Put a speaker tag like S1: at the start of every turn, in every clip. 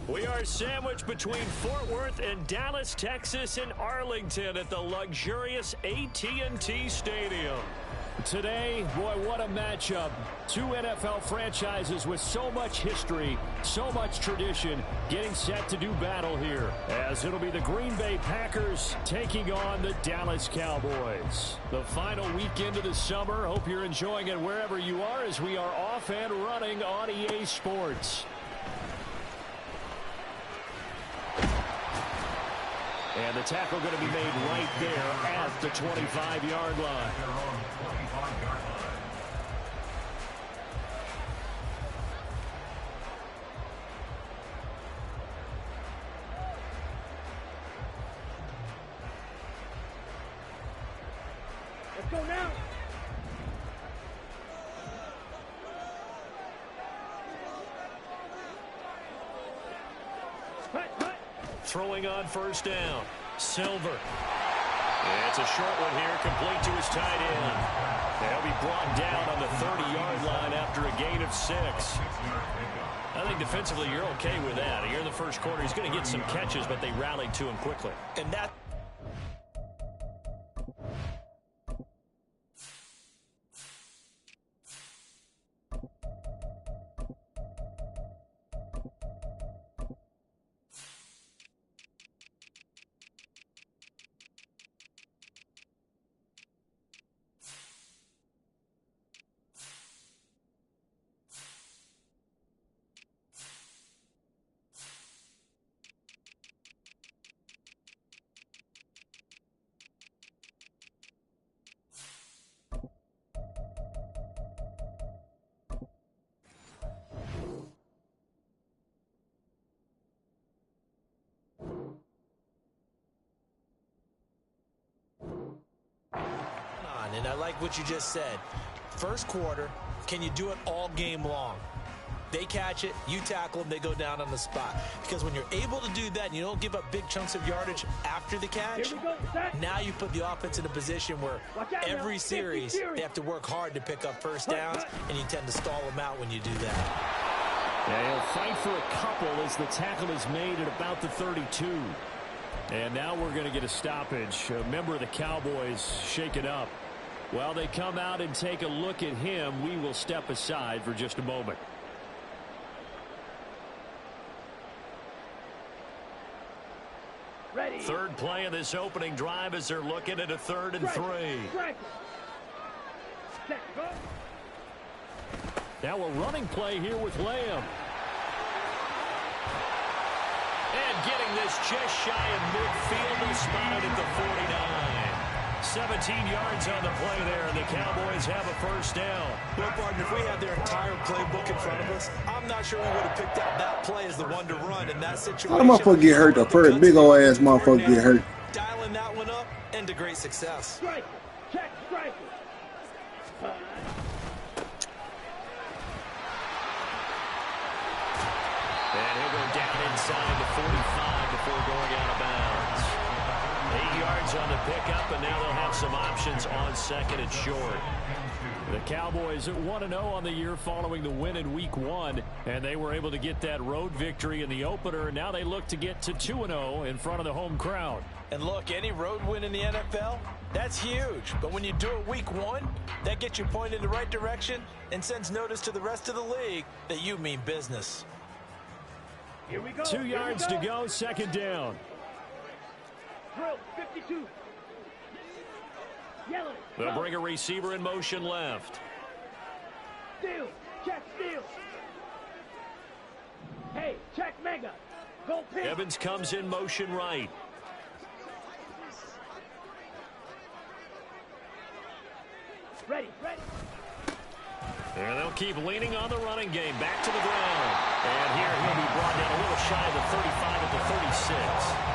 S1: We are sandwiched between Fort Worth and Dallas, Texas, and Arlington at the luxurious AT&T Stadium. Today, boy, what a matchup. Two NFL franchises with so much history, so much tradition, getting set to do battle here, as it'll be the Green Bay Packers taking on the Dallas Cowboys. The final weekend of the summer. Hope you're enjoying it wherever you are, as we are off and running on EA Sports. And the tackle going to be made right there at the 25-yard line.
S2: Let's go now.
S1: Throwing on first down. Silver. It's a short one here, complete to his tight end. They'll be brought down on the 30-yard line after a gain of 6. I think defensively you're okay with that. Here in the first quarter, he's going to get some catches, but they rallied to him quickly.
S3: And that... And I like what you just said. First quarter, can you do it all game long? They catch it, you tackle them, they go down on the spot. Because when you're able to do that and you don't give up big chunks of yardage after the catch, now you put the offense in a position where every series they have to work hard to pick up first downs, and you tend to stall them out when you do that.
S1: Yeah, he'll fight for a couple as the tackle is made at about the 32. And now we're going to get a stoppage. A member of the Cowboys shake it up. While they come out and take a look at him, we will step aside for just a moment.
S2: Ready.
S1: Third play of this opening drive as they're looking at a 3rd and 3. Now a running play here with Lamb. And getting this just shy of midfield and spotted at the 49. 17 yards on the play there, and the Cowboys have a first down.
S3: Well, partner, if we had their entire playbook in front of us, I'm not sure we would have picked out that play as the one to run in that situation.
S4: How the motherfucker get hurt? The first big old ass motherfucker get hurt.
S3: Dialing that one up into great success.
S2: Strike. Check strike.
S1: And he'll go down inside the 45 before going out of bounds. 8 yards on the pickup, and now they'll have some options on second and short. The Cowboys at 1-0 on the year following the win in Week 1, and they were able to get that road victory in the opener, and now they look to get to 2-0 in front of the home crowd.
S3: And look, any road win in the NFL, that's huge. But when you do it Week 1, that gets you pointed in the right direction and sends notice to the rest of the league that you mean business.
S2: Here we go.
S1: 2 yards to go, second down.
S2: Drill, 52. Yellow.
S1: They'll bring a receiver in motion left.
S2: Steal. Check steal. Hey, check mega. Go pin.
S1: Evans comes in motion right.
S2: Ready, ready.
S1: And they'll keep leaning on the running game. Back to the ground. And here he'll be brought down a little shy of the 35 at the 36.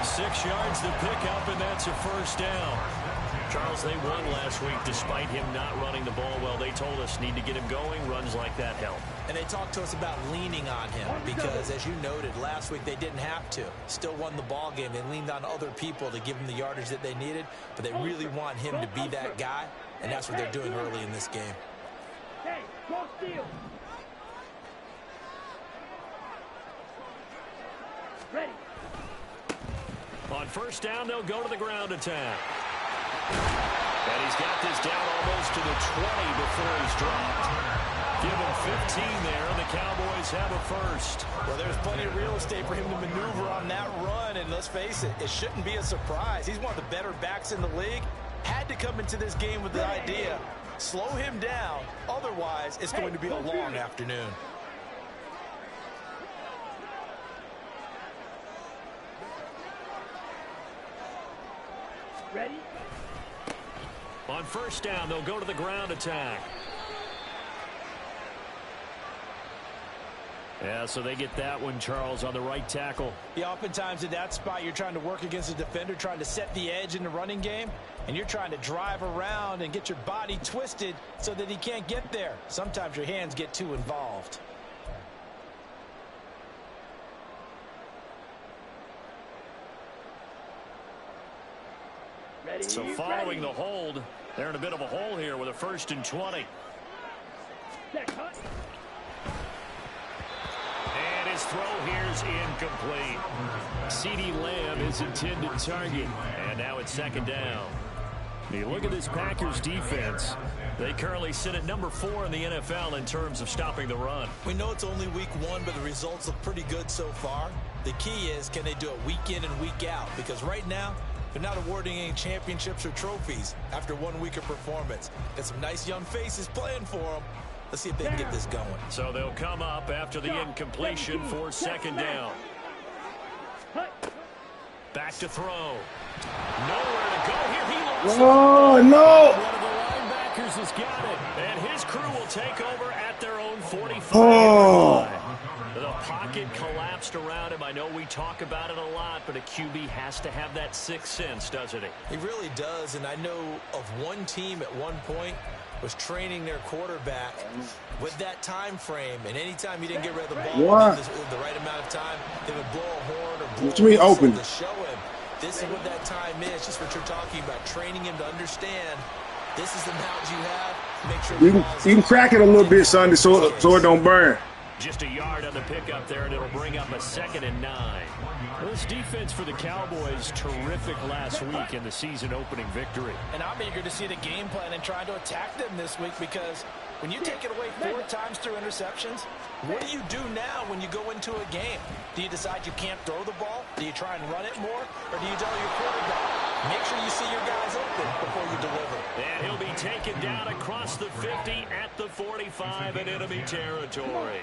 S1: 6 yards to pick up, and that's a first down. Charles, they won last week despite him not running the ball well. They told us need to get him going. Runs like that help.
S3: And they talked to us about leaning on him because, as you noted, last week they didn't have to. Still won the ball game. They leaned on other people to give them the yardage that they needed, but they really want him to be that guy, and that's what they're doing early in this game.
S2: Hey, go steal. Ready.
S1: On first down, they'll go to the ground attack. And he's got this down almost to the 20 before he's dropped. Give him 15 there, and the Cowboys have a first.
S3: Well, there's plenty of real estate for him to maneuver on that run, and let's face it, it shouldn't be a surprise. He's one of the better backs in the league. Had to come into this game with the idea, slow him down, otherwise it's going to be a long afternoon.
S2: Ready.
S1: On first down, they'll go to the ground attack. Yeah, so they get that one, Charles, on the right tackle.
S3: Yeah, oftentimes in that spot, you're trying to work against a defender, trying to set the edge in the running game, and you're trying to drive around and get your body twisted so that he can't get there. Sometimes your hands get too involved.
S2: Ready.
S1: So following the hold, they're in a bit of a hole here with a 1st and 20.
S2: Check, hut.
S1: And his throw here's incomplete. CeeDee Lamb is intended target. And now it's 2nd down. You look at this Packers defense. They currently sit at number 4 in the NFL in terms of stopping the run.
S3: We know it's only week 1, but the results look pretty good so far. The key is, can they do it week in and week out? Because right now, they're not awarding any championships or trophies after 1 week of performance. Got some nice young faces playing for them. Let's see if they can get this going.
S1: So they'll come up after the incompletion for 2nd down. Back to throw. Nowhere to go here. He looks.
S4: Oh, no.
S1: One of the linebackers has got it. And his crew will take over at their own 45.
S4: Oh.
S1: The pocket collapsed around him. I know we talk about it a lot, but a QB has to have that sixth sense, doesn't he?
S3: He really does, and I know of one team at one point was training their quarterback with that time frame, and anytime you didn't get rid of the ball the right amount of time, they would blow a horn or blow a whistle
S4: open
S3: to show him. This is what that time is, just what you're talking about, training him to understand this is the amount you have. Make sure
S4: you can crack it a little bit, Sunday, so it don't burn.
S1: Just a yard on the pickup there, and it'll bring up a 2nd and 9. Well, this defense for the Cowboys, terrific last week in the season-opening victory.
S3: And I'm eager to see the game plan and trying to attack them this week, because when you take it away 4 times through interceptions, what do you do now when you go into a game? Do you decide you can't throw the ball? Do you try and run it more? Or do you tell your quarterback, make sure you see your guys open before you deliver?
S1: And he'll be taken down across the 50 at the 45 in enemy territory.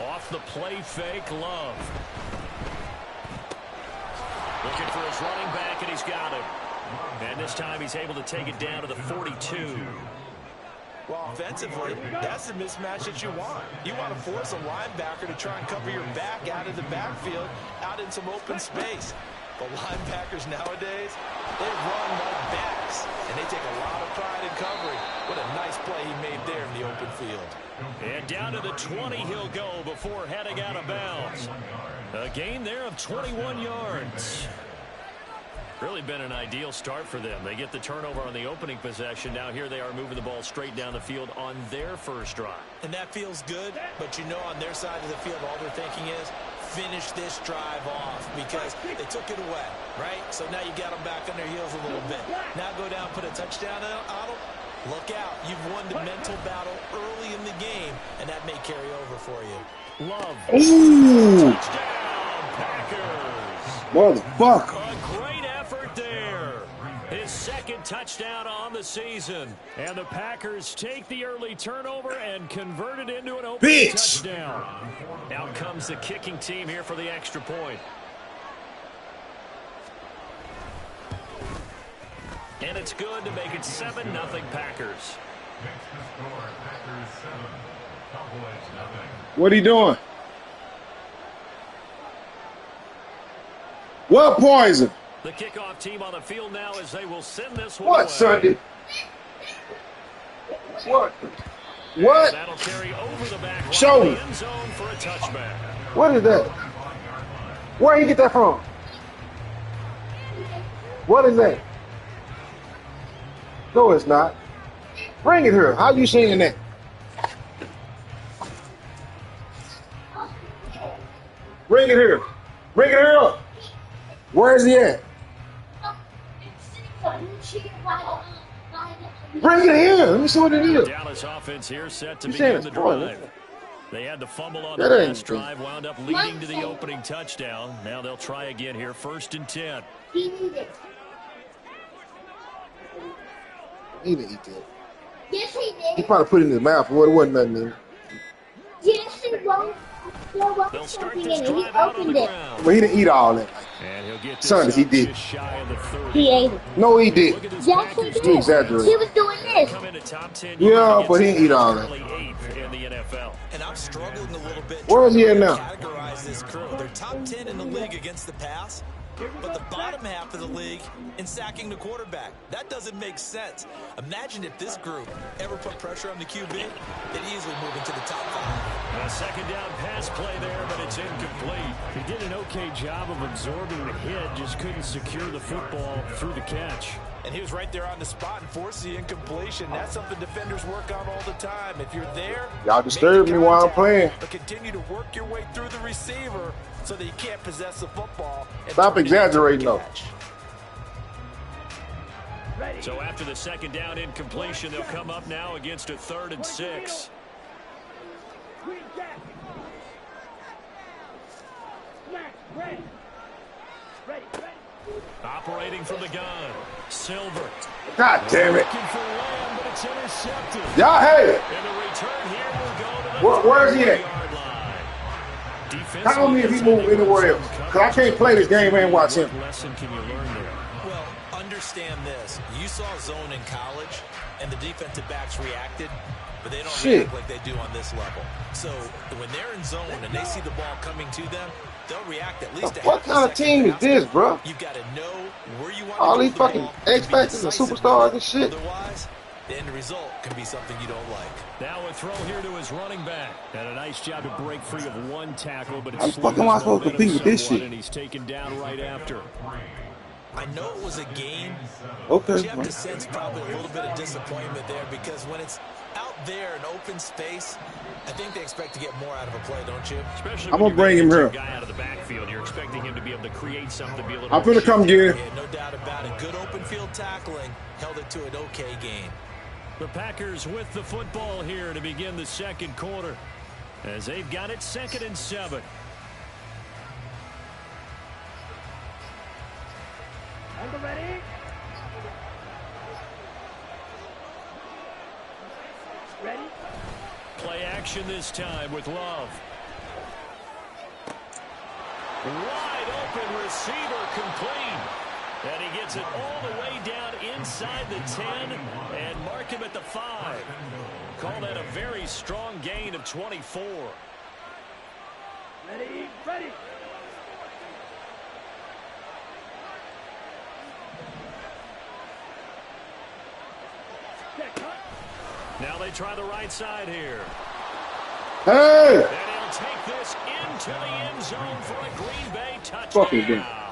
S1: Off the play fake, Love. Looking for his running back, and he's got him. And this time he's able to take it down to the 42.
S3: Well, offensively, that's the mismatch that you want. You want to force a linebacker to try and cover your back out of the backfield, out in some open space. But linebackers nowadays, they run like backs, and they take a lot of pride in covering. What a nice play he made there in the open field.
S1: And down to the 20 he'll go before heading out of bounds. A gain there of 21 yards. Really been an ideal start for them. They get the turnover on the opening possession. Now here they are moving the ball straight down the field on their first drive.
S3: And that feels good, but you know on their side of the field all they're thinking is finish this drive off because they took it away, right? So now you got them back on their heels a little bit. Now go down, put a touchdown on them. Look out. You've won the mental battle early in the game, and that may carry over for you.
S1: Love.
S4: Ooh.
S1: Touchdown, Packers.
S4: Motherfucker.
S1: A great effort there. His 2nd touchdown on the season. And the Packers take the early turnover and convert it into an opening touchdown. Out comes the kicking team here for the extra point. And it's good to make it 7-0 Packers.
S4: What are you doing? What poison?
S1: The kickoff team on the field now as they will send this one
S4: What,
S1: away.
S4: Sunday? What? What?
S1: That'll carry over the back line
S4: Show
S1: of
S4: me.
S1: the end zone for a touchback.
S4: What is that? Where you get that from? What is that? No, it's not. Bring it here. How you saying that? Bring it here. Bring it here up. Where is he at? Bring it here. Let me see what it is.
S1: Dallas offense here set to begin the drive. They had the fumble on the
S4: That
S1: last drive, wound up leading to the opening touchdown. Now they'll try again here, 1st and 10.
S4: He didn't eat that.
S5: Yes, he did.
S4: He probably put it in his mouth, but it wasn't nothing in it.
S5: Yes, he won't.
S1: They'll start this drive out on the ground.
S4: But he didn't eat all that.
S1: And he'll get this
S4: Sanders, he did.
S1: just shy of the 30.
S5: He ate it.
S4: No, he did.
S5: Yes, he
S4: You
S5: did.
S4: exaggerate.
S5: He was doing this.
S1: Come into top 10
S4: Yeah, but he didn't eat all that.
S1: currently 8th in the NFL.
S3: And I'm struggling a little bit.
S4: Where is he at now?
S3: Categorize this crew. They're top 10 in the league against the pass, but the bottom half of the league in sacking the quarterback. That doesn't make sense. Imagine if this group ever put pressure on the QB, they'd easily move into the top 5.
S1: A 2nd down pass play there, but it's incomplete. He did an okay job of absorbing the hit, just couldn't secure the football through the catch.
S3: And he was right there on the spot and forced the incompletion. That's something defenders work on all the time. If you're there,
S4: Y'all disturb me while I'm playing.
S3: but continue to work your way through the receiver so that you can't possess the football.
S4: Stop exaggerating, though.
S1: So after the 2nd down incompletion, they'll come up now against a 3rd and 6. Operating from the gun, Silver.
S4: God damn it.
S1: Looking for Lamb, but it's intercepted.
S4: Y'all, hey.
S1: And the return here will go to the
S4: Where is he at?
S1: 30-yard line.
S4: Tell me if he move anywhere else. Because I can't play this game and watch him.
S1: What lesson can you learn there?
S3: Well, understand this. You saw zone in college, and the defensive backs reacted, but they don't react like they do on this level. So when they're in zone and they see the ball coming to them, they'll react at least.
S4: What kind of team is this, bro?
S3: You've got to know where you want
S4: All
S3: to
S4: these
S3: the
S4: fucking
S3: ball
S4: X-Factors and superstars and shit.
S3: Otherwise, the end result can be something you don't like.
S1: Now a throw here to his running back. And a nice job to break free of one tackle, but
S4: How the
S1: it's
S4: fuck am I supposed to compete with this shit?
S1: And he's taken down right after.
S3: I know it was a game.
S4: Okay.
S3: But you have to sense probably a little bit of disappointment there because when it's out there in open space, I think they expect to get more out of a play, don't you?
S1: Especially
S4: I'm
S1: when
S4: gonna bring him
S1: you're
S4: here.
S1: getting a guy out of the backfield. You're expecting him to be able to create something, be a little
S4: I'm finna come get him.
S3: Yeah, no doubt about it. Good open field tackling held it to an okay game.
S1: The Packers with the football here to begin the 2nd quarter as they've got it 2nd and 7.
S2: Ready? Ready?
S1: Play action this time with Love. Wide open receiver complete. And he gets it all the way down inside the 10 and mark him at the 5. Call that a very strong gain of 24.
S2: Ready? Ready?
S1: Now they try the right side here.
S4: Hey!
S1: And he'll take this into the end zone for a Green Bay
S4: Fuck is
S1: touchdown.
S4: that?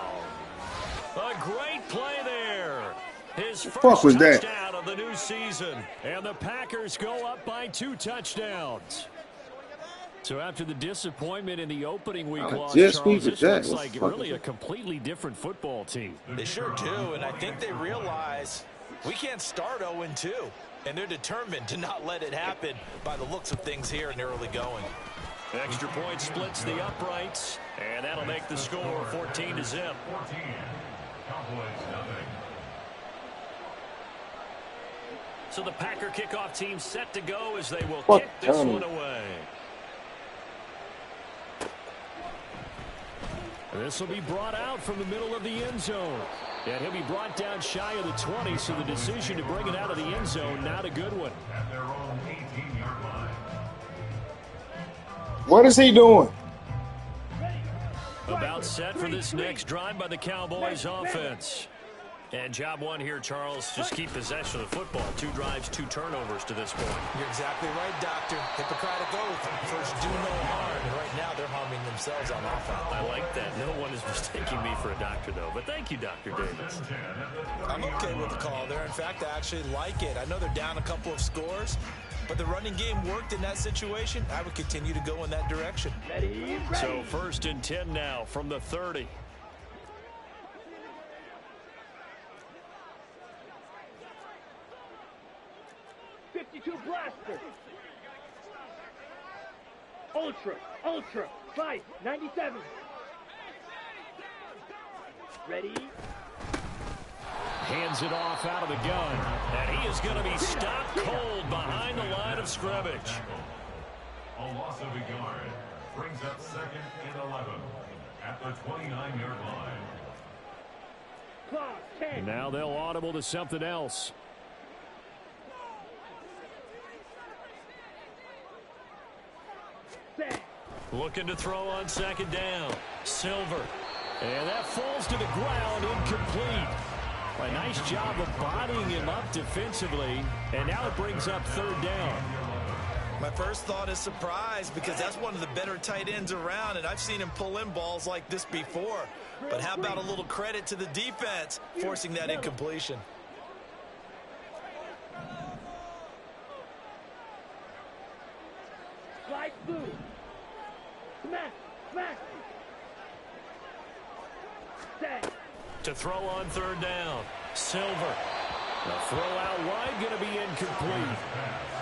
S1: A great play there. His
S4: fuck
S1: first
S4: was that?
S1: touchdown of the new season. And the Packers go up by 2 touchdowns. So after the disappointment in the opening week loss,
S4: just
S1: Charles,
S4: beat
S1: this
S4: the
S1: looks
S4: Jets.
S1: like really a completely different football team.
S3: They sure do, and I think they realize we can't start 0-2. And they're determined to not let it happen by the looks of things here in the early going.
S1: Extra point splits the uprights, and that'll make the score 14-0. So the Packer kickoff team set to go as they will kick this one away. This will be brought out from the middle of the end zone. And he'll be brought down shy of the 20, so the decision to bring it out of the end zone, not a good one.
S4: What is he doing?
S1: About set for this next drive by the Cowboys offense. And job one here, Charles, just keep possession of the football. 2 drives, 2 turnovers to this point.
S3: You're exactly right, Doctor. Hippocratic oath. First, do no harm. And right now, they're harming themselves on offense.
S1: I like that. No one is mistaking me for a doctor, though. But thank you, Dr. Davis.
S3: I'm okay with the call there. In fact, I actually like it. I know they're down a couple of scores, but the running game worked in that situation. I would continue to go in that direction.
S2: Ready, ready.
S1: So 1st and 10 now from the 30.
S2: Blaster. Ultra, fight, 97. Ready.
S1: Hands it off out of the gun. And he is going to be stopped cold behind the line of scrimmage.
S6: A loss of a yard brings up 2nd and 11 at the 29-yard line.
S2: Clock, 10.
S1: And now they'll audible to something else. Looking to throw on 2nd down. Silver. And that falls to the ground, incomplete. A nice job of bodying him up defensively. And now it brings up 3rd down.
S3: My first thought is surprise, because that's one of the better tight ends around, and I've seen him pull in balls like this before. But how about a little credit to the defense forcing that incompletion?
S2: Slide through. Smack. Set.
S1: To throw on 3rd down. Silver. The throw out wide going to be incomplete.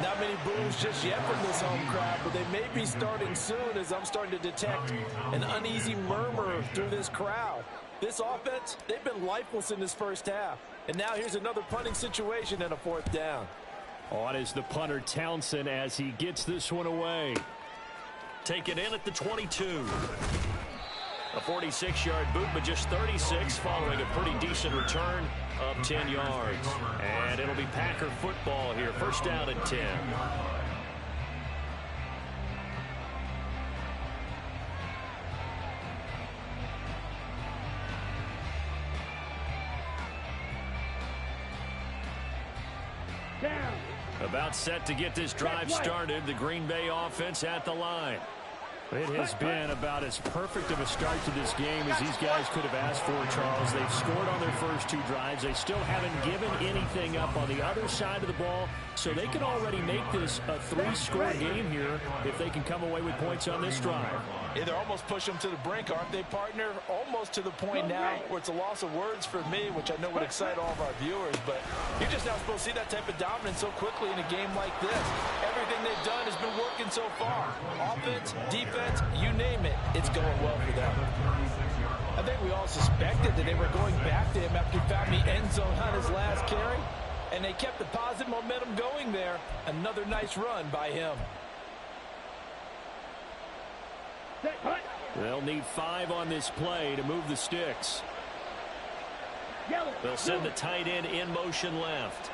S7: Not many boos just yet from this home crowd, but they may be starting soon, as I'm starting to detect an uneasy murmur through this crowd. This offense, they've been lifeless in this first half. And now here's another punting situation and a 4th down.
S1: On is the punter Townsend as he gets this one away. Take it in at the 22. A 46-yard boot, but just 36 following a pretty decent return of 10 yards. And it'll be Packer football here. 1st down and 10.
S2: Down.
S1: About set to get this drive started. The Green Bay offense at the line. It has been about as perfect of a start to this game as these guys could have asked for, Charles. They've scored on their first 2 drives. They still haven't given anything up on the other side of the ball, so they can already make this a 3-score game here if they can come away with points on this drive.
S7: Yeah, they're almost pushing them to the brink, aren't they, partner? Almost to the point now where it's a loss of words for me, which I know would excite all of our viewers, but you're just not supposed to see that type of dominance so quickly in a game like this. Everything they've done has been working so far. Offense, defense, you name it, it's going well for them. I think we all suspected that they were going back to him after he found the end zone on his last carry, and they kept the positive momentum going there. Another nice run by him.
S1: They'll need 5 on this play to move the sticks. They'll send the tight end in motion left.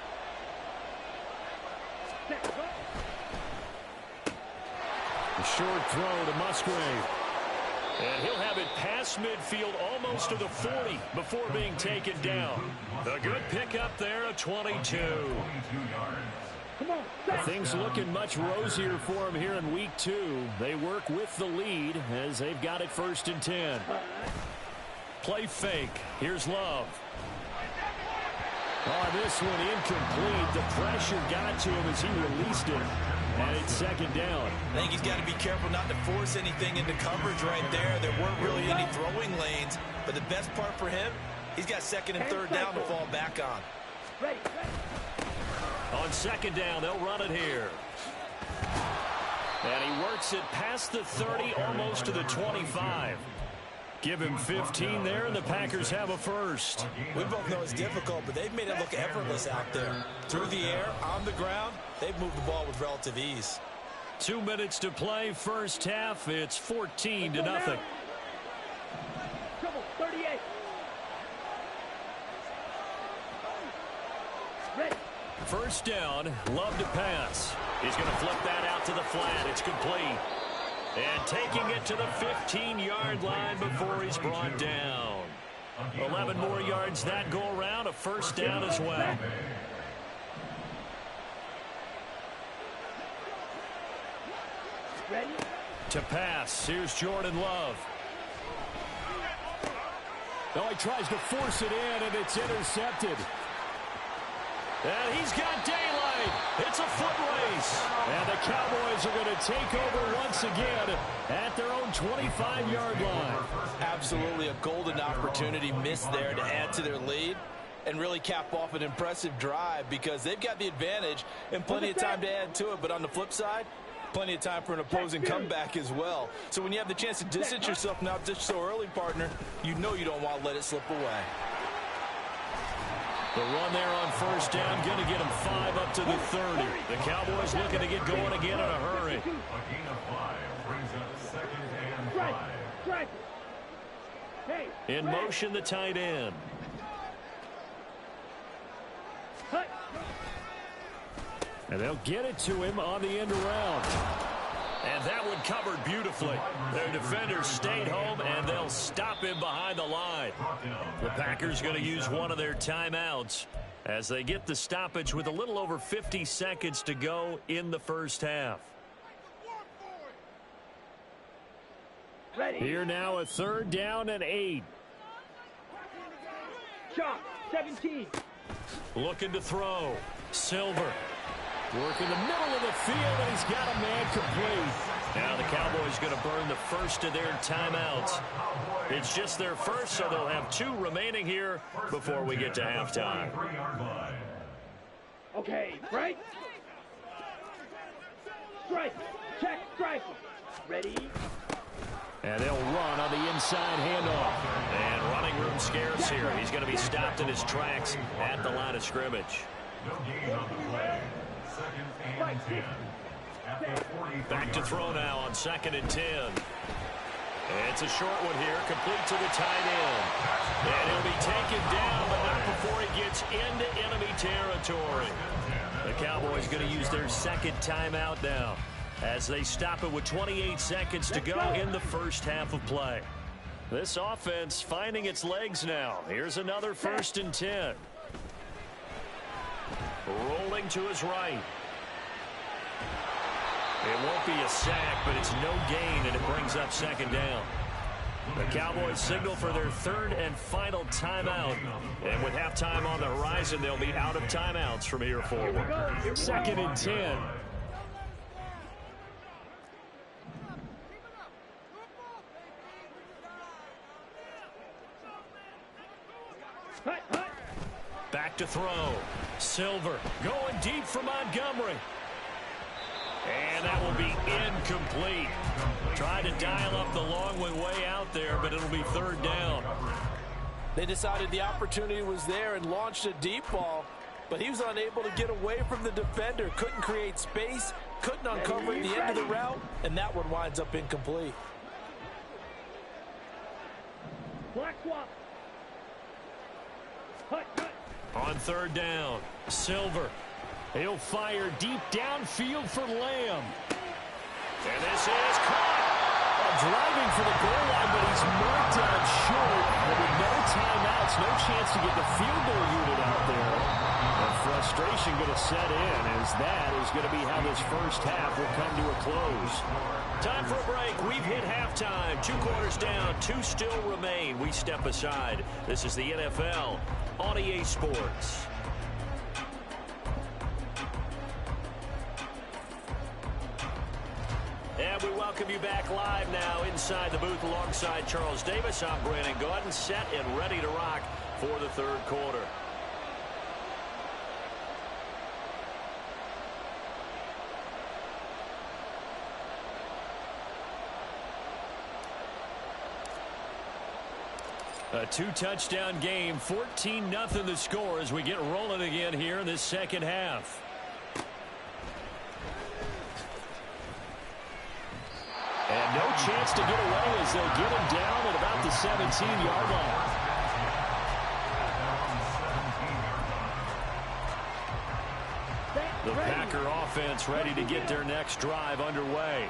S1: A short throw to Musgrave. And he'll have it past midfield almost to the 40 before being taken down. A good pickup there, a 22. Things looking much rosier for him here in week 2. They work with the lead as they've got it 1st and 10. Play fake. Here's Love. Oh, this one incomplete. The pressure got to him as he released it. And it's 2nd down.
S3: I think he's got to be careful not to force anything into coverage right there. There weren't really any throwing lanes. But the best part for him, he's got 2nd and 3rd down to fall back on.
S1: On 2nd down, they'll run it here. And he works it past the 30, almost to the 25. Give him 15 there, and the Packers have a 1st.
S3: We both know it's difficult, but they've made it look effortless out there. Through the air, on the ground, they've moved the ball with relative ease.
S1: 2 minutes to play, 1st half. It's 14-0.
S2: 38. Ready.
S1: 1st down, Love to pass. He's going to flip that out to the flat. It's complete. And taking it to the 15-yard line before he's brought down. 11 more yards that go around, a 1st down as well.
S2: Ready.
S1: To pass, here's Jordan Love. Oh, he tries to force it in, and it's intercepted. And he's got daylight. It's a foot race. And the Cowboys are going to take over once again at their own 25-yard line.
S7: Absolutely a golden opportunity missed there to add to their lead and really cap off an impressive drive because they've got the advantage and plenty of time to add to it. But on the flip side, plenty of time for an opposing comeback as well. So when you have the chance to distance yourself now just so early, partner, you know you don't want to let it slip away.
S1: The run there on first down, going to get them 5 up to the 30. The Cowboys looking to get going again in a hurry.
S6: A gain of 5 brings up 2nd and 5.
S2: Strike. Hey.
S1: In motion, the tight end.
S2: Hut.
S1: And they'll get it to him on the end around. And that one covered beautifully. Their defenders stayed home, and they'll stop him behind the line. The Packers going to use one of their timeouts as they get the stoppage with a little over 50 seconds to go in the first half.
S2: Ready.
S1: Here now, a 3rd down and 8.
S2: Shot. 17.
S1: Looking to throw. Silver. Work in the middle of the field, and he's got a man complete. Now the Cowboys going to burn the first of their timeouts. It's just their first, so they'll have 2 remaining here before we get to halftime.
S2: Okay, right. Strike. Check. Strike. Ready.
S1: And they'll run on the inside handoff. And running room scarce here. He's going to be stopped in his tracks at the line of scrimmage.
S6: No gain on the play. 2nd and 10. At the 40.
S1: Back to throw now on 2nd and 10. It's a short one here, complete to the tight end. And he'll be taken down, but not before he gets into enemy territory. The Cowboys going to use their 2nd timeout now as they stop it with 28 seconds to go in the first half of play. This offense finding its legs now. Here's another 1st and 10. Rolling to his right. It won't be a sack, but it's no gain, and it brings up 2nd down. The Cowboys signal for their 3rd and final timeout. And with halftime on the horizon, they'll be out of timeouts from here forward. 2nd and 10. Back to throw. Silver going deep for Montgomery. And that will be incomplete. Tried to dial up the long one way out there, but it'll be 3rd down.
S7: They decided the opportunity was there and launched a deep ball, but he was unable to get away from the defender. Couldn't create space, couldn't uncover at the end of the route, and that one winds up incomplete.
S2: Black swap. Hut.
S1: On 3rd down, Silver. He'll fire deep downfield for Lamb. And this is caught. Driving for the goal line, but he's marked out short. And with no timeouts, no chance to get the field goal unit out there. And frustration going to set in as that is going to be how this first half will come to a close. Time for a break. We've hit halftime. 2 quarters down, 2 still remain. We step aside. This is the NFL on EA Sports. And we welcome you back live now inside the booth alongside Charles Davis. I'm Brandon Gaudin, set and ready to rock for the 3rd quarter. A 2-touchdown game, 14-0 the score as we get rolling again here in this second half. And no chance to get away as they'll get him down at about the 17-yard line. The Packer offense ready to get their next drive underway.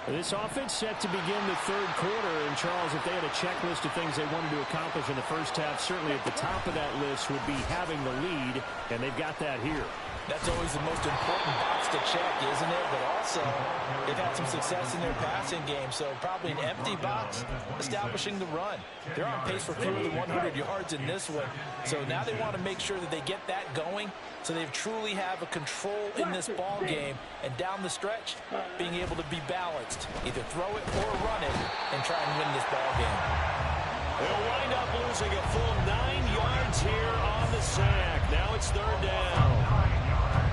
S1: This offense set to begin the 3rd quarter. And, Charles, if they had a checklist of things they wanted to accomplish in the first half, certainly at the top of that list would be having the lead, and they've got that here.
S7: That's always the most important box to check, isn't it? But also, they've had some success in their passing game, so probably an empty box establishing the run. They're on pace for fewer than 100 yards in this one, so now they want to make sure that they get that going so they truly have a control in this ball game, and down the stretch, being able to be balanced. Either throw it or run it and try and win this ball game.
S1: They'll wind up losing a full 9 yards here on the sack. Now it's third down.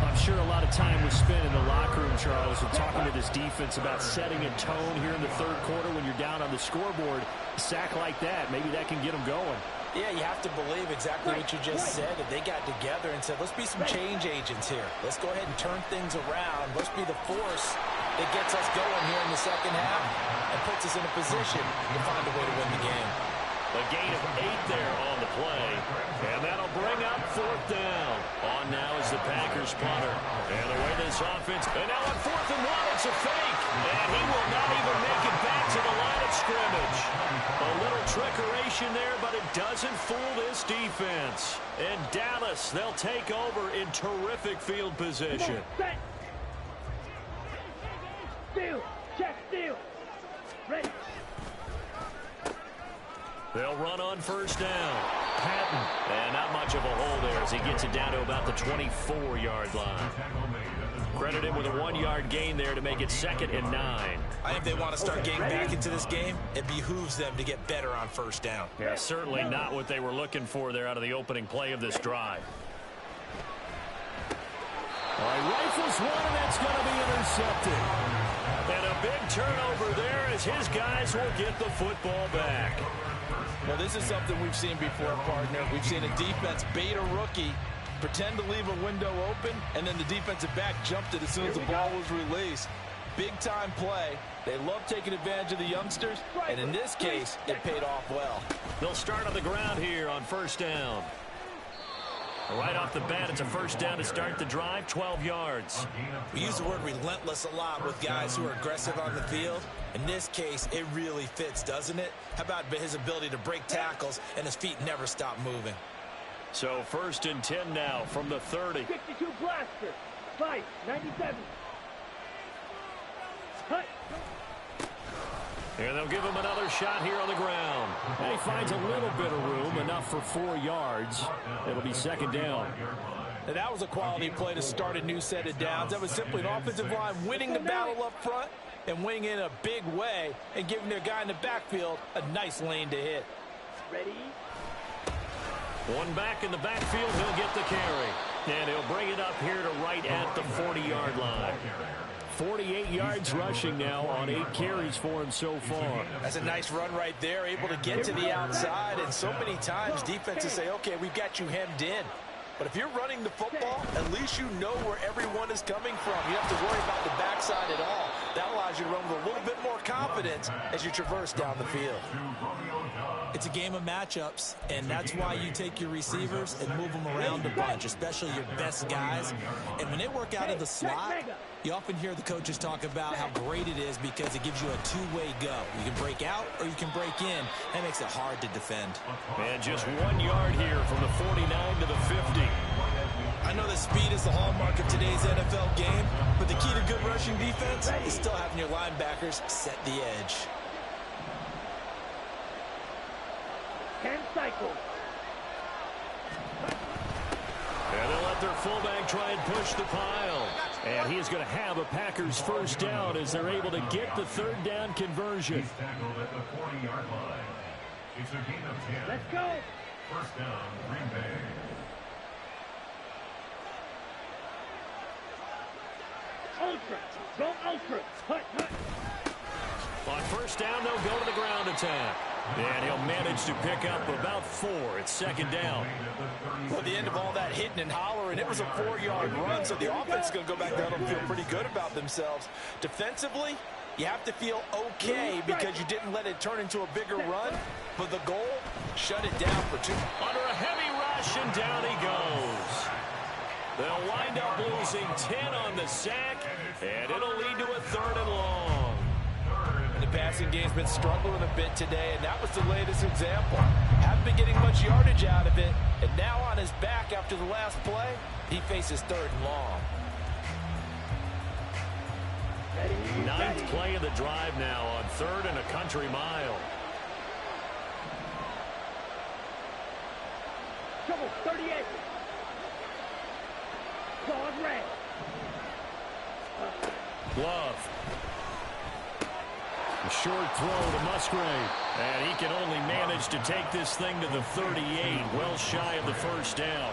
S8: I'm sure a lot of time was spent in the locker room, Charles, and talking to this defense about setting a tone here in the third quarter when you're down on the scoreboard. A sack like that, maybe that can get them going.
S7: Yeah, you have to believe exactly what you just said. That they got together and said, let's be some change agents here. Let's go ahead and turn things around. Let's be the force that gets us going here in the second half and puts us in a position to find a way to win the game.
S1: A gain of 8 there on the play, and that'll bring up fourth down. On now is the Packers punter. And away this offense. And now on 4th and 1, it's a fake. And he will not even make it back to the line of scrimmage. A little trickeration there, but it doesn't fool this defense. And Dallas, they'll take over in terrific field position.
S2: Set. Steal. Check steal. Ready.
S1: They'll run on first down. Patton. And not much of a hole there as he gets it down to about the 24-yard line. Credit him with a 1-yard gain there to make it 2nd and 9.
S3: I think they want to start getting back into this game. It behooves them to get better on first down.
S1: Yeah, certainly not what they were looking for there out of the opening play of this drive.
S8: All right, rifles one, and that's going to be intercepted.
S1: And a big turnover there as his guys will get the football back.
S7: Well, this is something we've seen before, partner. We've seen a defense bait a rookie, pretend to leave a window open, and then the defensive back jumped it as soon as the ball was released. Big-time play. They love taking advantage of the youngsters, and in this case, it paid off well.
S1: They'll start on the ground here on first down. Right off the bat, it's a first down to start the drive, 12 yards.
S3: We use the word relentless a lot with guys who are aggressive on the field. In this case, it really fits, doesn't it? How about his ability to break tackles and his feet never stop moving?
S1: So 1st and 10 now from the 30.
S2: 62 blaster. 5, 97. Hut.
S1: And they'll give him another shot here on the ground.
S8: And he finds a little bit of room, enough for 4 yards. It'll be 2nd down.
S7: And that was a quality play to start a new set of downs. That was simply an offensive line winning the battle up front and winning in a big way and giving their guy in the backfield a nice lane to hit.
S2: Ready.
S1: One back in the backfield, he'll get the carry. And he'll bring it up here to right at the 40-yard line.
S8: 48 yards rushing now on 8 carries for him so far.
S3: That's a nice run right there, able to get to the outside. And so many times defenses say, okay, we've got you hemmed in. But if you're running the football, at least you know where everyone is coming from. You don't have to worry about the backside at all. That allows you to run with a little bit more confidence as you traverse down the field. It's a game of matchups, and that's why you take your receivers and move them around a bunch, especially your best guys. And when they work out of the slot, you often hear the coaches talk about how great it is because it gives you a two-way go. You can break out or you can break in. That makes it hard to defend.
S1: And just 1 yard here from the 49 to the 50.
S3: I know that speed is the hallmark of today's NFL game, but the key to good rushing defense is still having your linebackers set the edge.
S2: 10 cycles.
S1: And they'll let their fullback try and push the pile. And he is going to have a Packers first down as they're able to get the third down conversion.
S6: He's tackled at the 40-yard line. It's a gain of 10.
S2: Let's go.
S6: First down, Green Bay.
S2: Ultra. Go ultra. Hut, hut.
S1: On first down, they'll go to the ground attack. And he'll manage to pick up about 4. It's second down.
S7: Well, at the end of all that hitting and hollering, it was a 4-yard run, so the offense is going to go back down and feel pretty good about themselves. Defensively, you have to feel okay because you didn't let it turn into a bigger run, but the goal, shut it down for 2.
S1: Under a heavy rush, and down he goes. They'll wind up losing 10 on the sack, and it'll lead to a 3rd and long.
S7: The passing game's been struggling a bit today, and that was the latest example. Have been getting much yardage out of it. And now on his back after the last play, he faces 3rd and long.
S1: Ninth play of the drive now on 3rd and a country mile.
S2: Trouble 38. Claws red.
S1: Love. A short throw to Musgrave. And he can only manage to take this thing to the 38, well shy of the first down.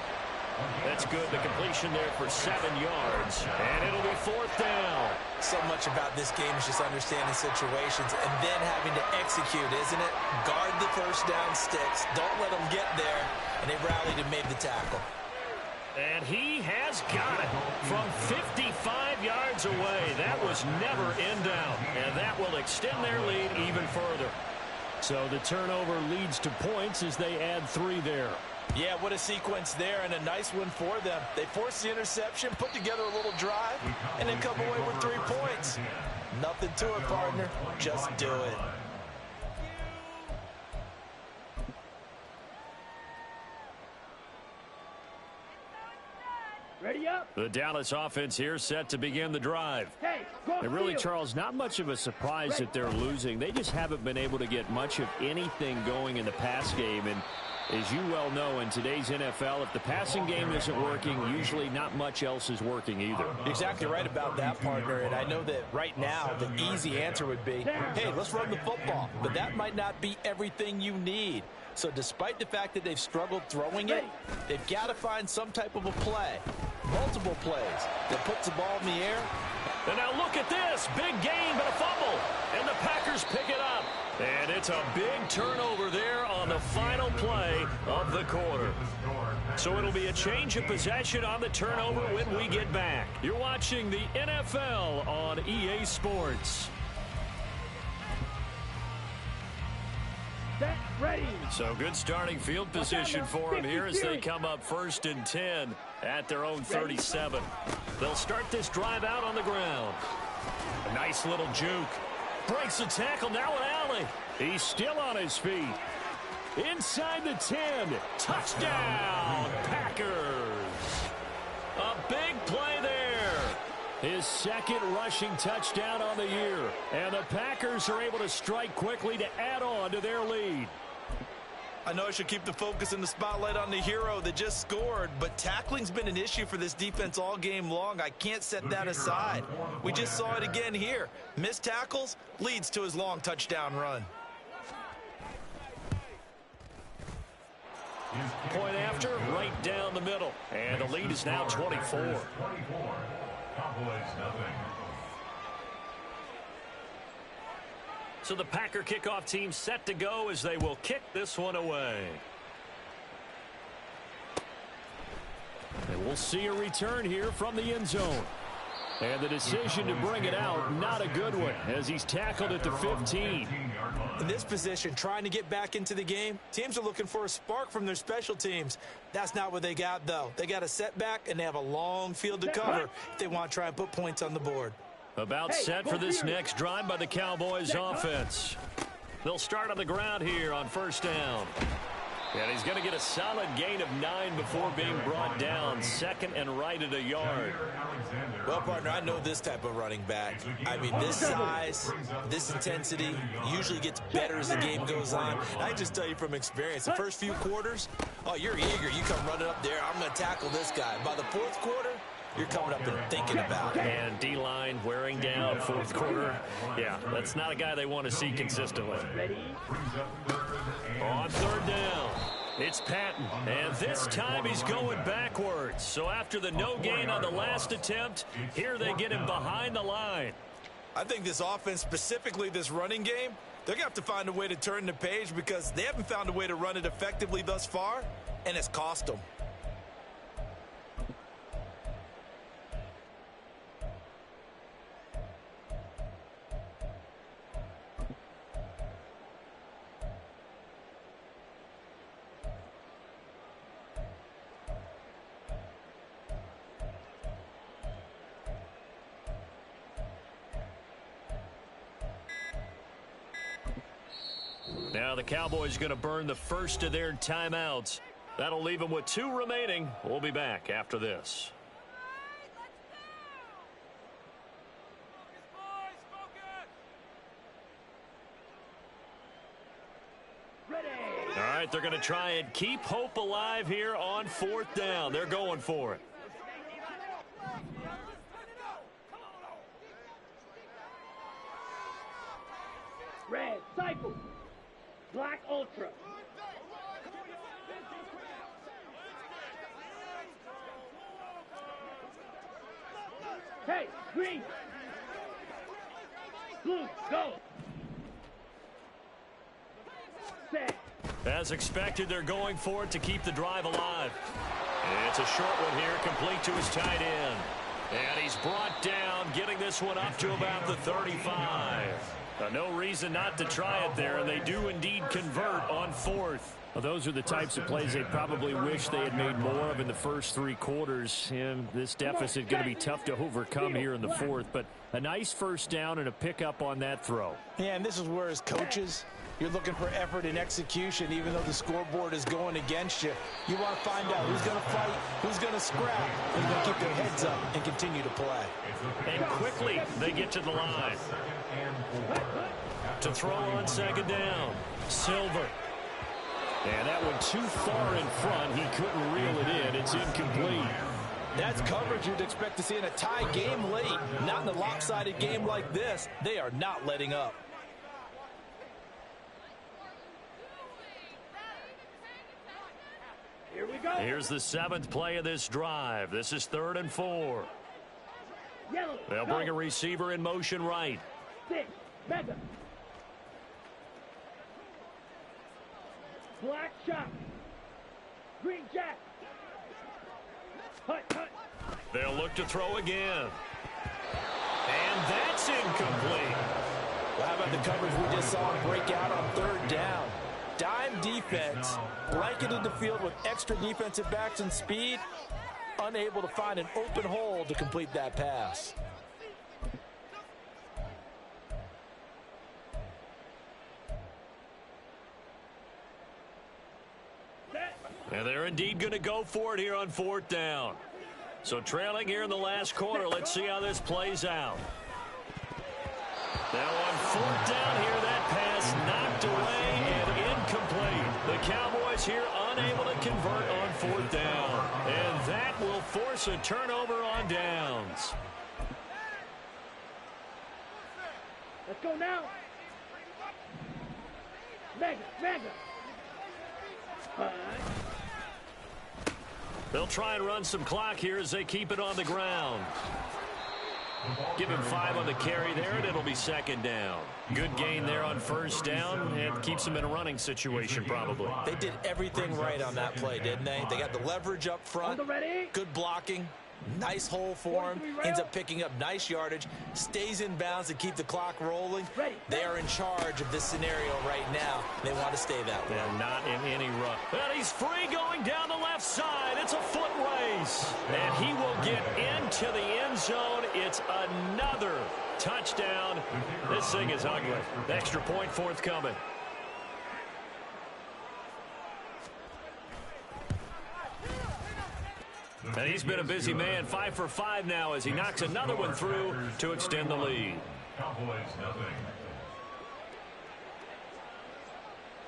S1: That's good. The completion there for 7 yards. And it'll be 4th down.
S3: So much about this game is just understanding situations and then having to execute, isn't it? Guard the first down sticks. Don't let them get there. And they rallied and made the tackle.
S1: And he has got it from 55 yards away. That was never in doubt. And that will extend their lead even further. So the turnover leads to points as they add 3 there.
S7: Yeah, what a sequence there, and a nice one for them. They forced the interception, put together a little drive, and then come away with 3 points. Nothing to it, partner. Just do it.
S2: Ready up.
S1: The Dallas offense here set to begin the drive.
S2: Hey, go
S1: And really,
S2: field.
S1: Charles, not much of a surprise that they're losing. They just haven't been able to get much of anything going in the pass game. And as you well know, in today's NFL, if the passing game isn't working, usually not much else is working either.
S7: You're exactly right about that, partner. And I know that right now the easy answer would be, hey, let's run the football. But that might not be everything you need. So despite the fact that they've struggled throwing it, they've got to find some type of a play. Multiple plays that puts the ball in the air.
S1: And now look at this. Big gain, but a fumble. And the Packers pick it up. And it's a big turnover there on the final play of the quarter. So it'll be a change of possession on the turnover when we get back. You're watching the NFL on EA Sports.
S2: Set, ready.
S1: So good starting field position for them here as they come up 1st and 10 at their own 37. They'll start this drive out on the ground. A nice little juke. Breaks a tackle, now an alley. He's still on his feet. Inside the 10. Touchdown, Packers. A big play there. His 2nd rushing touchdown on the year. And the Packers are able to strike quickly to add on to their lead.
S7: I know I should keep the focus and the spotlight on the hero that just scored, but tackling's been an issue for this defense all game long. I can't set that aside. We just saw it again here. Missed tackles leads to his long touchdown run.
S1: Point after, right down the middle. And the lead is now 24.
S6: Cowboys nothing.
S1: So the Packer kickoff team set to go as they will kick this one away. And we'll see a return here from the end zone. And the decision to bring it out, not a good one, as he's tackled at the 15.
S3: In this position, trying to get back into the game, teams are looking for a spark from their special teams. That's not what they got, though. They got a setback, and they have a long field to cover if they want to try and put points on the board.
S1: About set for this next drive by the Cowboys offense. They'll start on the ground here on 1st down. And he's going to get a solid gain of 9 before being brought down. 2nd and right at a yard.
S3: Well, partner, I know this type of running back. I mean, this size, this intensity usually gets better as the game goes on. And I just tell you from experience, the first few quarters, oh, you're eager. You come running up there, I'm going to tackle this guy. By the 4th quarter, you're coming up and thinking about it.
S1: And D-line wearing down 4th quarter. Yeah, that's not a guy they want to see consistently. On 3rd down, it's Patton. And this time he's going backwards. So after the no gain on the last attempt, here they get him behind the line.
S3: I think this offense, specifically this running game, they're going to have to find a way to turn the page because they haven't found a way to run it effectively thus far, and it's cost them.
S1: Now the Cowboys going to burn the first of their timeouts. That'll leave them with 2 remaining. We'll be back after this. All right, they're going to try and keep hope alive here on 4th down. They're going for it.
S2: Red, cycle. Black, ultra. Hey, green. Blue, go. Set.
S1: As expected, they're going for it to keep the drive alive. It's a short one here, complete to his tight end. And he's brought down, getting this one up to about the 35. No reason not to try it there, and they do indeed convert on 4th.
S8: Well, those are the types of plays they probably wish they had made more of in the first 3 quarters. And this deficit going to be tough to overcome here in the 4th. But a nice first down and a pickup on that throw.
S3: Yeah, and this is where as coaches, you're looking for effort and execution, even though the scoreboard is going against you. You want to find out who's going to fight, who's going to scrap, who's going to keep their heads up and continue to play.
S1: And quickly, they get to the line. To throw on 2nd down. Silver. And that one too far in front. He couldn't reel it in. It's incomplete.
S3: That's coverage you'd expect to see in a tie game late. Not in a lopsided game like this. They are not letting up.
S2: Here we go.
S1: Here's the 7th play of this drive. This is 3rd and 4.
S2: Yellow.
S1: They'll bring a receiver in motion right.
S2: 6, mega. Black shot. Green jack. Hut, hut.
S1: They'll look to throw again. And that's incomplete.
S3: Well, how about the coverage we just saw break out on 3rd down? Dime defense, blanketed the field with extra defensive backs and speed, unable to find an open hole to complete that pass.
S1: And they're indeed going to go for it here on 4th down. So trailing here in the last quarter, let's see how this plays out. Now on 4th down here, that pass knocked away and incomplete. The Cowboys here unable to convert on 4th down. And that will force a turnover on downs.
S2: Let's go now. Mega, mega.
S1: They'll try and run some clock here as they keep it on the ground. Give him 5 on the carry there, and it'll be 2nd down. Good gain there on 1st down, and keeps them in a running situation probably.
S3: They did everything right on that play, didn't they? They got the leverage up front, good blocking, nice hole for him, ends up picking up nice yardage, stays in bounds to keep the clock rolling. They are in charge of this scenario right now. They want to stay that way.
S1: And not in any rush. And he's free going down the left side. It's a foot race. And he will get into the end zone. It's another touchdown. This thing is ugly. The extra point forthcoming. And he's been a busy man, 5 for 5 now as he knocks another one through to extend the lead.
S6: Cowboys nothing.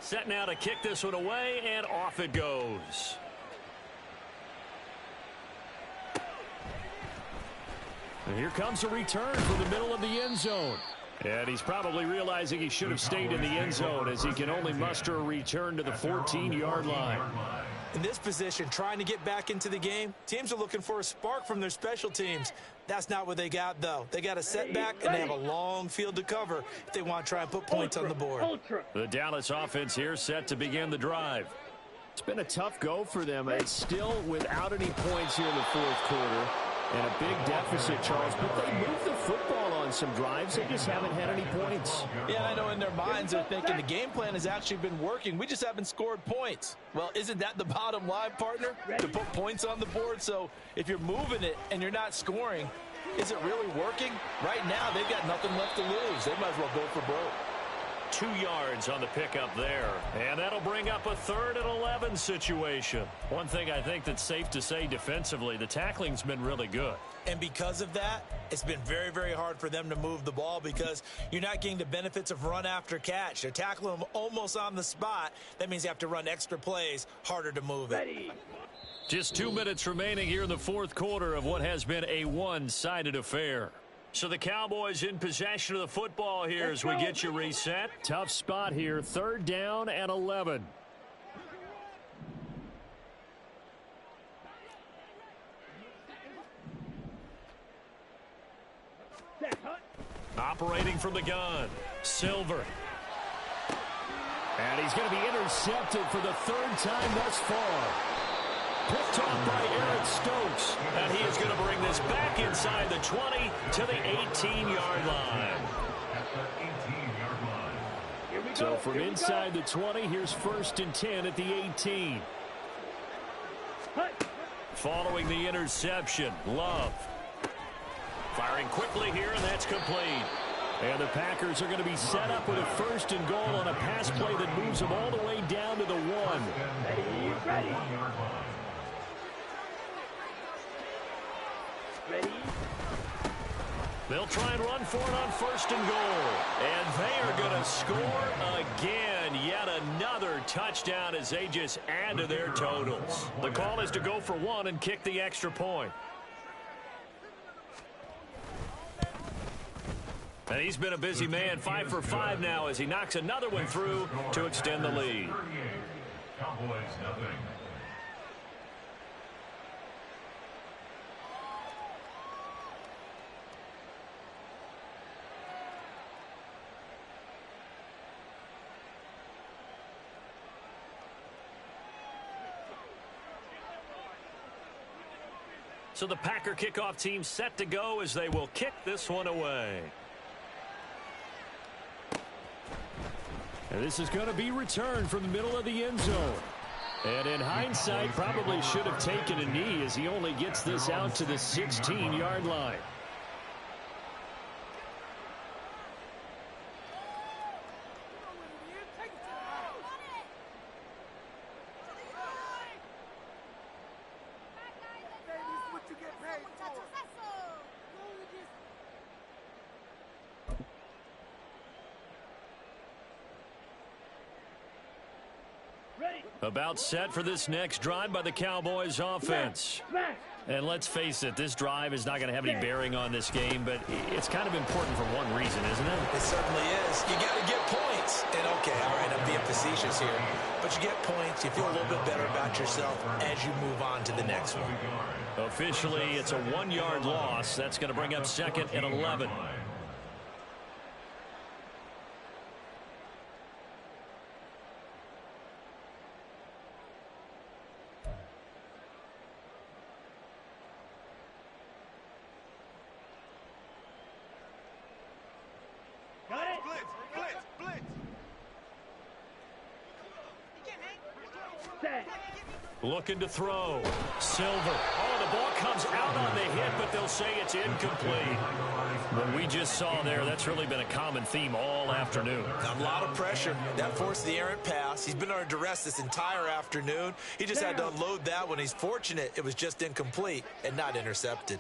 S1: Set now to kick this one away, and off it goes. And here comes a return from the middle of the end zone. And he's probably realizing he should have stayed in the end zone as he can only muster a return to the 14-yard line.
S3: In this position, trying to get back into the game, teams are looking for a spark from their special teams. That's not what they got, though. They got a setback, and they have a long field to cover if they want to try and put points on the board.
S1: The Dallas offense here set to begin the drive.
S8: It's been a tough go for them. It's still without any points here in the 4th quarter. And a big deficit, Charles. But they moved the football on some drives. They just haven't had any points.
S3: Yeah, I know in their minds they're thinking the game plan has actually been working. We just haven't scored points. Well, isn't that the bottom line, partner? To put points on the board. So if you're moving it and you're not scoring, is it really working? Right now, they've got nothing left to lose. They might as well go for broke.
S1: 2 yards on the pickup there. And that'll bring up a 3rd and 11 situation. One thing I think that's safe to say defensively, the tackling's been really good.
S3: And because of that, it's been very, very hard for them to move the ball because you're not getting the benefits of run after catch. They're tackling them almost on the spot. That means you have to run extra plays, harder to move it.
S1: Just 2 minutes remaining here in the 4th quarter of what has been a one-sided affair. So the Cowboys in possession of the football here as we get you reset.
S8: Tough spot here, 3rd down and 11.
S1: Operating from the gun, Silver.
S8: And he's going to be intercepted for the 3rd time thus far. Picked off by Eric Stokes.
S1: And he is going to bring this back inside the 20 to the 18-yard line.
S8: So from inside the 20, here's 1st and 10 at the 18.
S1: Following the interception, Love. Firing quickly here, and that's complete.
S8: And the Packers are going to be set up with a 1st and goal on a pass play that moves them all the way down to the 1.
S2: Ready.
S1: They'll try and run for it on 1st and goal. And they are going to score again. Yet another touchdown as they just add to their totals. The call is to go for 1 and kick the extra point. And he's been a busy man, 5 for 5 now as he knocks another one through to extend the lead.
S6: Cowboys nothing.
S1: So the Packer kickoff team set to go as they will kick this one away.
S8: And this is going to be returned from the middle of the end zone. And in hindsight, probably should have taken a knee as he only gets this out to the 16-yard line.
S1: About set for this next drive by the Cowboys offense. And let's face it, this drive is not going to have any bearing on this game, but it's kind of important for one reason, isn't it?
S3: It certainly is. You got to get points. And okay, all right, I'm being facetious here. But you get points, you feel a little bit better about yourself as you move on to the next one.
S1: Officially, it's a 1-yard loss. That's going to bring up 2nd and 11. Looking to throw. Silver. Oh, the ball comes out on the hit, but they'll say it's incomplete. What we just saw there, that's really been a common theme all afternoon.
S3: A lot of pressure. That forced the errant pass. He's been under duress this entire afternoon. He just had to unload that one. He's fortunate it was just incomplete and not intercepted.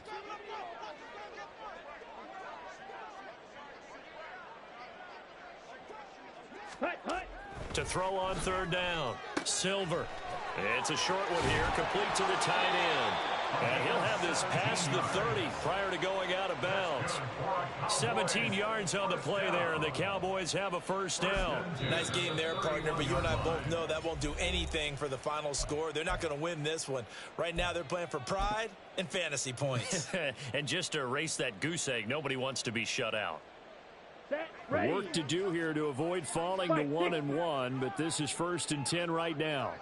S1: To throw on 3rd down. Silver. It's a short one here, complete to the tight end. And he'll have this past the 30 prior to going out of bounds. 17 yards on the play there, and the Cowboys have a 1st down.
S3: Nice game there, partner, but you and I both know that won't do anything for the final score. They're not going to win this one. Right now, they're playing for pride and fantasy points.
S1: And just to erase that goose egg, nobody wants to be shut out.
S8: Work to do here to avoid falling to 1-1, but this is 1st and 10 right now.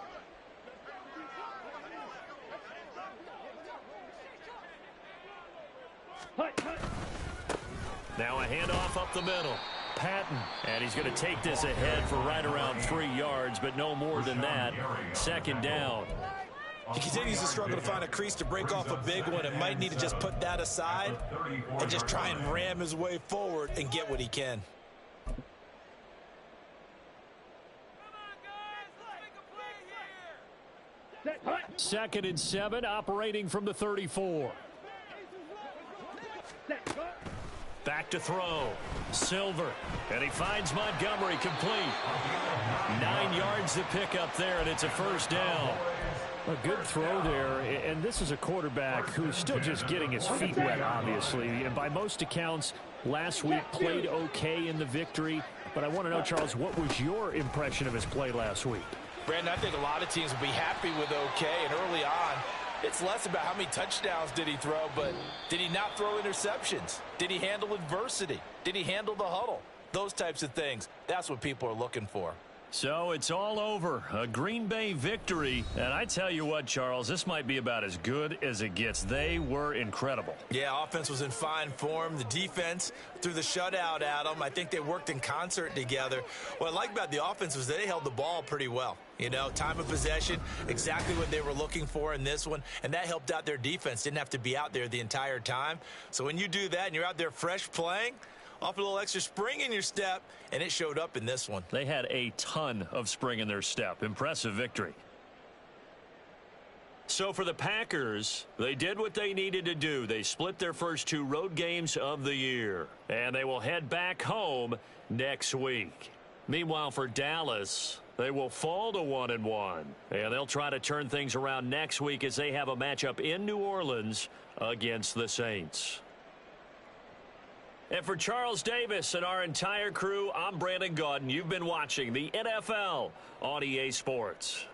S1: Now a handoff up the middle. Patton. And he's going to take this ahead for right around 3 yards, but no more than that. 2nd down.
S3: He continues to struggle to find a crease to break off a big one and might need to just put that aside and just try and ram his way forward and get what he can.
S1: 2nd and 7, operating from the 34. Back to throw. Silver. And he finds Montgomery complete. 9 yards to pick up there, and it's a first down. A good throw there, and this is a quarterback who's still just getting his feet wet, obviously. And by most accounts, last week played okay in the victory. But I want to know, Charles, what was your impression of his play last week?
S7: Brandon, I think a lot of teams will be happy with okay, and early on, it's less about how many touchdowns did he throw, but did he not throw interceptions? Did he handle adversity? Did he handle the huddle? Those types of things. That's what people are looking for.
S1: So it's all over. A Green Bay victory. And I tell you what, Charles, this might be about as good as it gets. They were incredible.
S3: Yeah, offense was in fine form. The defense threw the shutout at them. I think they worked in concert together. What I like about the offense was they held the ball pretty well. You know, time of possession, exactly what they were looking for in this one. And that helped out their defense. Didn't have to be out there the entire time. So when you do that and you're out there fresh playing, off a little extra spring in your step, and it showed up in this one.
S1: They had a ton of spring in their step. Impressive victory. So for the Packers, they did what they needed to do. They split their first 2 road games of the year, and they will head back home next week. Meanwhile, for Dallas, they will fall to 1-1, and they'll try to turn things around next week as they have a matchup in New Orleans against the Saints. And for Charles Davis and our entire crew, I'm Brandon Gaudin. You've been watching the NFL on EA Sports.